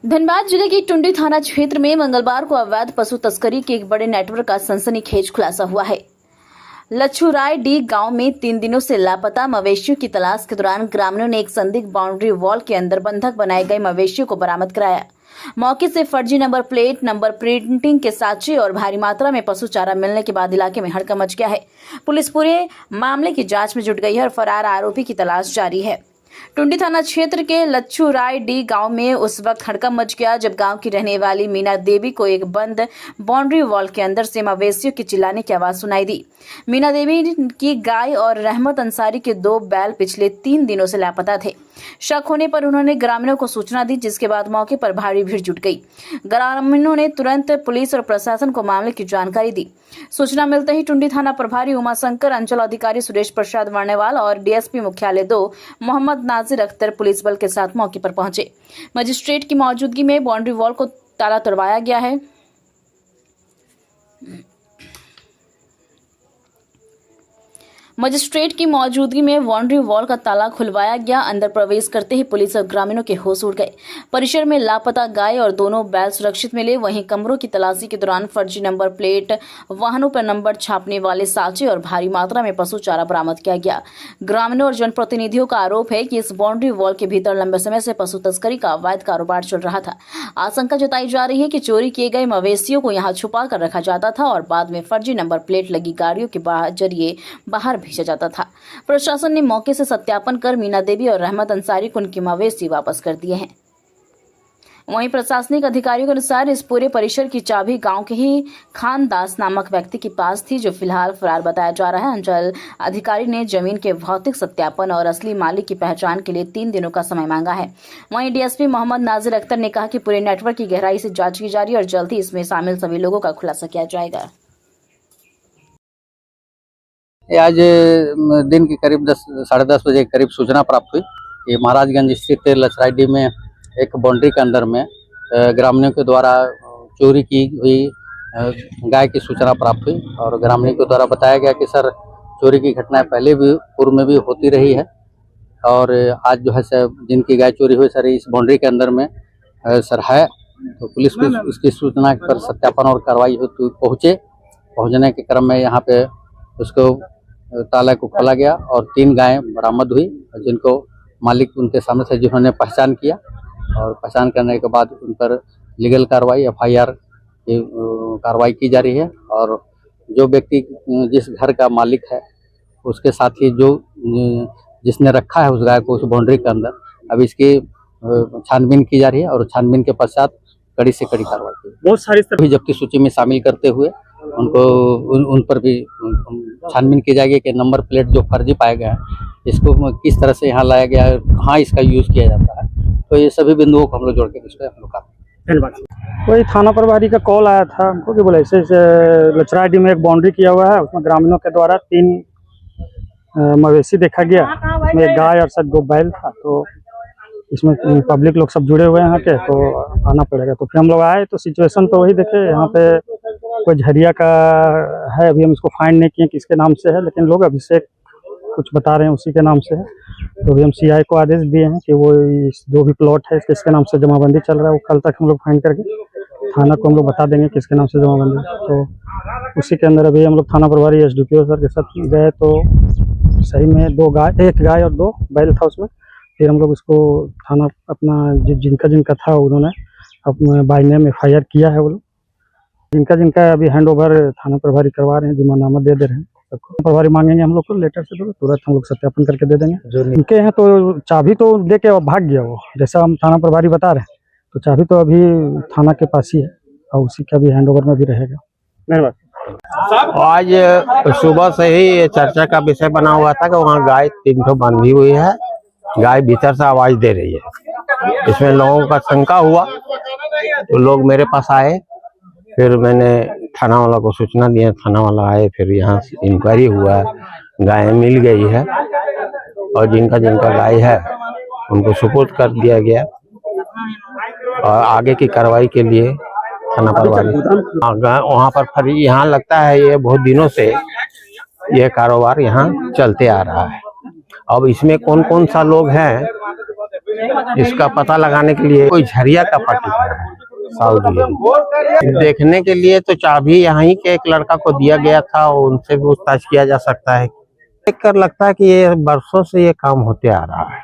धनबाद जिले के टुंडी थाना क्षेत्र में मंगलवार को अवैध पशु तस्करी के एक बड़े नेटवर्क का सनसनीखेज खुलासा हुआ है। लच्छूराय डी गांव में 3 दिनों से लापता मवेशियों की तलाश के दौरान ग्रामीणों ने एक संदिग्ध बाउंड्री वॉल के अंदर बंधक बनाए गए मवेशियों को बरामद कराया। मौके से फर्जी नंबर प्लेट, नंबर प्रिंटिंग के साँचे और भारी मात्रा में पशु चारा मिलने के बाद इलाके में हड़कंप मच गया है। पुलिस पूरे मामले की जांच में जुट गई है और फरार आरोपी की तलाश जारी है। टुंडी थाना क्षेत्र के लच्छूराय डी गांव में उस वक्त हड़कंप मच गया जब गांव की रहने वाली मीना देवी को एक बंद बाउंड्री वॉल के अंदर से मवेशियों की चिल्लाने की आवाज सुनाई दी। मीना देवी की गाय और रहमत अंसारी के 2 बैल पिछले 3 दिनों से लापता थे। शक होने पर उन्होंने ग्रामीणों को सूचना दी, जिसके बाद मौके पर भारी भीड़ जुट गई। ग्रामीणों ने तुरंत पुलिस और प्रशासन को मामले की जानकारी दी। सूचना मिलते ही टुंडी थाना प्रभारी उमाशंकर, अंचल अधिकारी सुरेश प्रसाद वर्णेवाल और डीएसपी मुख्यालय 2 मोहम्मद नाजिर अख्तर पुलिस बल के साथ मौके पर पहुंचे। मजिस्ट्रेट की मौजूदगी में बाउंड्री वॉल को ताला तोड़वाया गया है। मजिस्ट्रेट की मौजूदगी में बाउंड्री वॉल का ताला खुलवाया गया। अंदर प्रवेश करते ही पुलिस और ग्रामीणों के होश उड़ गए। परिसर में लापता गाय और दोनों बैल सुरक्षित मिले। वहीं कमरों की तलाशी के दौरान फर्जी नंबर प्लेट, वाहनों पर नंबर छापने वाले साँचे और भारी मात्रा में पशु चारा बरामद किया गया। ग्रामीणों और जनप्रतिनिधियों का आरोप है कि इस बाउंड्री वॉल के भीतर लंबे समय से पशु तस्करी का अवैध कारोबार चल रहा था। आशंका जताई जा रही है कि चोरी किए गए मवेशियों को यहाँ छुपा कर रखा जाता था और बाद में फर्जी नंबर प्लेट लगी गाड़ियों के जरिए बाहर भेजा जाता था। प्रशासन ने मौके से सत्यापन कर मीना देवी और रहमत अंसारी को उनके मवेशी वापस कर दिए हैं। वहीं प्रशासनिक अधिकारियों के अनुसार इस पूरे परिसर की चाबी गांव के ही खानदास नामक व्यक्ति के पास थी, जो फिलहाल फरार बताया जा रहा है। अंचल अधिकारी ने जमीन के भौतिक सत्यापन और असली मालिक की पहचान के लिए 3 दिनों का समय मांगा है। वहीं डीएसपी मोहम्मद नाजिर अख्तर ने कहा कि पूरे नेटवर्क की गहराई से जांच की जा रही है और जल्द ही इसमें शामिल सभी लोगों का खुलासा किया जाएगा। आज दिन के करीब 10 साढ़े 10 बजे करीब सूचना प्राप्त हुई कि महाराजगंज स्थित लच्छूराय डी में एक बाउंड्री के अंदर में ग्रामीणों के द्वारा चोरी की हुई गाय की सूचना प्राप्त हुई और ग्रामीणों के द्वारा बताया गया कि सर चोरी की घटनाएं पहले भी पूर्व में भी होती रही है और आज जो है सर जिनकी गाय चोरी हुई सर इस बाउंड्री के अंदर में सर है, तो पुलिस को इसकी सूचना पर सत्यापन और कार्रवाई हेतु पहुँचने के क्रम में यहाँ पे उसको ताला को खोला गया और 3 गायें बरामद हुई, जिनको मालिक उनके सामने से जिन्होंने पहचान किया और पहचान करने के बाद उन पर लीगल कार्रवाई FIR की कार्रवाई की जा रही है। और जो व्यक्ति जिस घर का मालिक है उसके साथ ही जो जिसने रखा है उस गाय को उस बाउंड्री के अंदर, अब इसकी छानबीन की जा रही है और छानबीन के पश्चात कड़ी से कड़ी कार्रवाई की। बहुत सारी जब्ती सूची में शामिल करते हुए उनको उन पर भी छानबीन की जाएगी कि नंबर प्लेट जो फर्जी पाया गया है इसको किस तरह से यहाँ लाया गया है, कहाँ इसका यूज़ किया जाता है, तो ये सभी बिंदुओं को हम लोग जोड़ के इस पर हम लोग धन्यवाद। वही थाना प्रभारी का कॉल आया था हमको कि बोले ऐसे लच्छूराय डी में एक बाउंड्री किया हुआ है, उसमें ग्रामीणों के द्वारा 3 मवेशी देखा गया, उसमें एक गाय और शायद 2 बैल था, तो इसमें पब्लिक लोग सब जुड़े हुए हैं यहाँ के, तो आना पड़ेगा। तो फिर हम लोग आए तो सिचुएशन तो वही देखे, यहाँ पे कोई झरिया का है, अभी हम इसको फाइंड नहीं किए किसके नाम से है, लेकिन लोग अभिषेक कुछ बता रहे हैं उसी के नाम से है। तो अभी हम CI को आदेश दिए हैं कि वो जो भी प्लॉट है किसके नाम से जमाबंदी चल रहा है वो कल तक हम लोग फाइंड करके थाना को हम लोग बता देंगे किसके नाम से जमाबंदी। तो उसी के अंदर अभी हम लोग थाना प्रभारी SDPO सर के साथ गए, तो सही में 1 गाय और 2 बैल था उसमें। फिर हम लोग उसको थाना अपना जिनका था उन्होंने अपने बाय नेम FIR किया है। वो लोग जिनका अभी हैंड ओवर थाना प्रभारी करवा रहे हैं, जिम्मानामा दे रहे हैं सबको। प्रभारी मांगेंगे हम लोग को लेटर से, तो तुरंत हम लोग सत्यापन करके दे देंगे। जो इनके हैं तो चाबी तो दे के भाग गया वो, जैसा हम थाना प्रभारी बता रहे हैं, तो चाबी तो अभी थाना के पास ही है और उसी का भी हैंड ओवर में भी रहेगा। धन्यवाद। आज सुबह से ही ये चर्चा का विषय बना हुआ था कि वहाँ गाय 3 ठो बंधी हुई है, गाय भीतर से आवाज दे रही है। इसमें लोगों का शंका हुआ तो लोग मेरे पास आए, फिर मैंने थाना वाला को सूचना दिया, थाना वाला आए, फिर यहाँ इंक्वायरी हुआ, गाय मिल गई है और जिनका गाय है उनको सुपुर्द कर दिया गया और आगे की कार्रवाई के लिए थाना प्रभारी वहाँ पर फिर यहाँ लगता है ये बहुत दिनों से ये कारोबार यहाँ चलते आ रहा है। अब इसमें कौन कौन सा लोग हैं इसका पता लगाने के लिए कोई झरिया का पट्टी है साउदी। देखने के लिए तो चाबी यहाँ के एक लड़का को दिया गया था, उनसे भी पूछताछ किया जा सकता है। देखकर लगता है कि ये बरसों से ये काम होते आ रहा है।